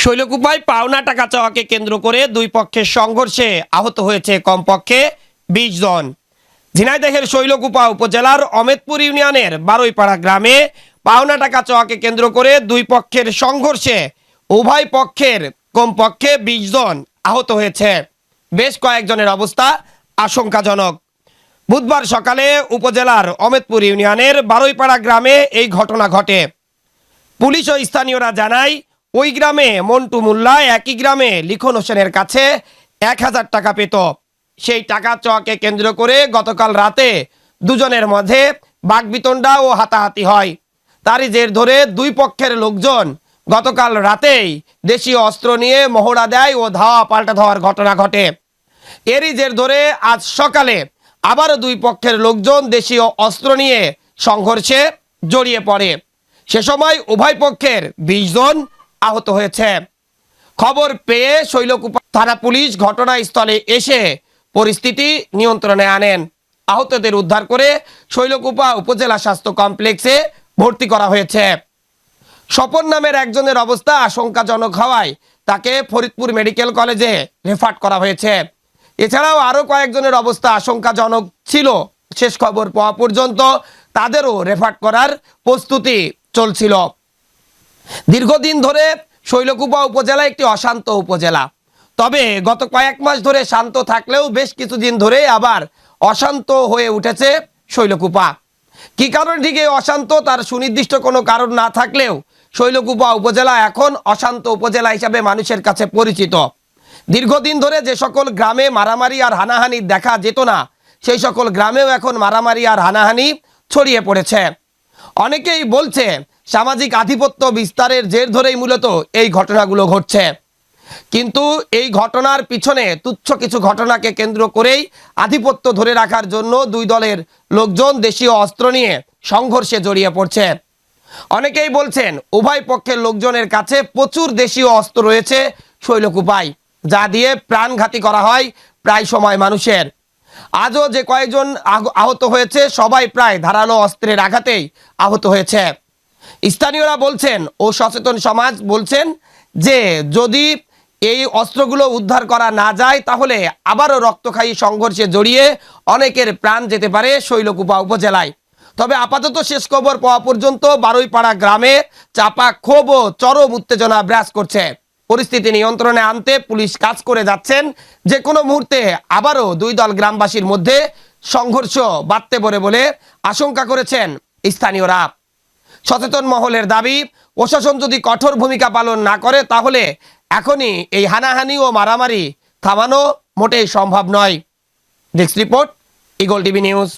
শৈলকুপায় পাওনা টাকা চাওয়াকে কেন্দ্র করে দুই পক্ষের সংঘর্ষে আহত হয়েছে কমপক্ষে ২০ জন। ঝিনাইদহের শৈলকুপা উপজেলার অমেদপুর ইউনিয়নের বারুইপাড়া গ্রামে পাওনা টাকা চাওয়াকে কেন্দ্র করে দুই পক্ষের সংঘর্ষে উভয় পক্ষের কমপক্ষে ২০ জন আহত হয়েছে। বেশ কয়েকজনের অবস্থা আশঙ্কাজনক। বুধবার সকালে উপজেলার অমেদপুর ইউনিয়নের বারুইপাড়া গ্রামে এই ঘটনা ঘটে। পুলিশ ও স্থানীয়রা জানায়, ওই গ্রামে মন্টু মোল্লা একই গ্রামে লিখন হোসেনের কাছে ১,০০০ টাকা পেত। সেই টাকা চাওয়াকে কেন্দ্র করে গতকাল রাতে দুজনের মধ্যে বাকবিতণ্ডা ও হাতাহাতি হয়। তারই জের ধরে দুই পক্ষের লোকজন গতকাল রাতেই দেশীয় অস্ত্র নিয়ে মহড়া দেয় ও ধাওয়া পাল্টা ধাওয়ার ঘটনা ঘটে। এরই জের ধরে আজ সকালে আবারও দুই পক্ষের লোকজন দেশীয় অস্ত্র নিয়ে সংঘর্ষে জড়িয়ে পড়ে। সে সময় উভয় পক্ষের ২০ জন আহত হয়েছে। খবর পেয়ে শৈলকুপা থানা পুলিশ ঘটনাস্থলে এসে পরিস্থিতি নিয়ন্ত্রণে আনেন। আহতদের উদ্ধার করে শৈলকুপা উপজেলা স্বাস্থ্য কমপ্লেক্সে ভর্তি করা হয়েছে। স্বপন নামের একজনের অবস্থা আশঙ্কাজনক হওয়ায় তাকে ফরিদপুর মেডিকেল কলেজে রেফার করা হয়েছে। এছাড়াও আরও কয়েকজনের অবস্থা আশঙ্কাজনক ছিল। শেষ খবর পাওয়া পর্যন্ত তাদেরও রেফার করার প্রস্তুতি চলছিল। দীর্ঘদিন ধরে শৈলকুপা উপজেলা একটি অশান্ত উপজেলা। তবে গত কয়েক মাস ধরে শান্ত থাকলেও বেশ কিছুদিন ধরে আবার অশান্ত হয়ে উঠেছে শৈলকুপা। কি কারণে ঠিক এই অশান্ত তার সুনির্দিষ্ট কোনো কারণ না থাকলেও শৈলকুপা উপজেলা এখন অশান্ত উপজেলা হিসাবে মানুষের কাছে পরিচিত। দীর্ঘদিন ধরে যে সকল গ্রামে মারামারি আর হানাহানি দেখা যেত না, সেই সকল গ্রামেও এখন মারামারি আর হানাহানি ছড়িয়ে পড়েছে। অনেকেই বলছে সামাজিক আধিপত্য বিস্তারের জের ধরেই মূলত এই ঘটনাগুলো ঘটছে। কিন্তু এই ঘটনার পিছনে তুচ্ছ কিছু ঘটনাকে কেন্দ্র করেই আধিপত্য ধরে রাখার জন্য দুই দলের লোকজন দেশীয় অস্ত্র নিয়ে সংঘর্ষে জড়িয়ে পড়ছে। অনেকেই বলছেন উভয় পক্ষের লোকজনের কাছে প্রচুর দেশীয় অস্ত্র রয়েছে শৈলকুপায়, যা দিয়ে প্রাণঘাতী করা হয় প্রায় সময় মানুষের। আজও যে কয়েকজন আহত হয়েছে সবাই প্রায় ধারালো অস্ত্রের আঘাতেই আহত হয়েছে। স্থানীয়রা বলছেন ও সচেতন সমাজ বলছেন যে যদি এই অস্ত্রগুলো উদ্ধার করা না যায় তাহলে আবারও রক্তক্ষয়ী সংঘর্ষে জড়িয়ে অনেকের প্রাণ যেতে পারে শৈলকুপা উপজেলায়। তবে আপাতত শেষ খবর পাওয়া পর্যন্ত বারুইপাড়া গ্রামে চাপা ক্ষোভ ও চরম উত্তেজনা বিরাজ করছে। পরিস্থিতি নিয়ন্ত্রণে আনতে পুলিশ কাজ করে যাচ্ছেন। যে কোনো মুহূর্তে আবারও দুই দল গ্রামবাসীর মধ্যে সংঘর্ষ বাড়তে পারে বলে আশঙ্কা করেছেন স্থানীয়রা। সচেতন মহলের দাবি, প্রশাসন যদি কঠোর ভূমিকা পালন না করে তাহলে এখনই এই হানাহানি ও মারামারি থামানো মোটেই সম্ভব নয়। Desk report, eagle TV news.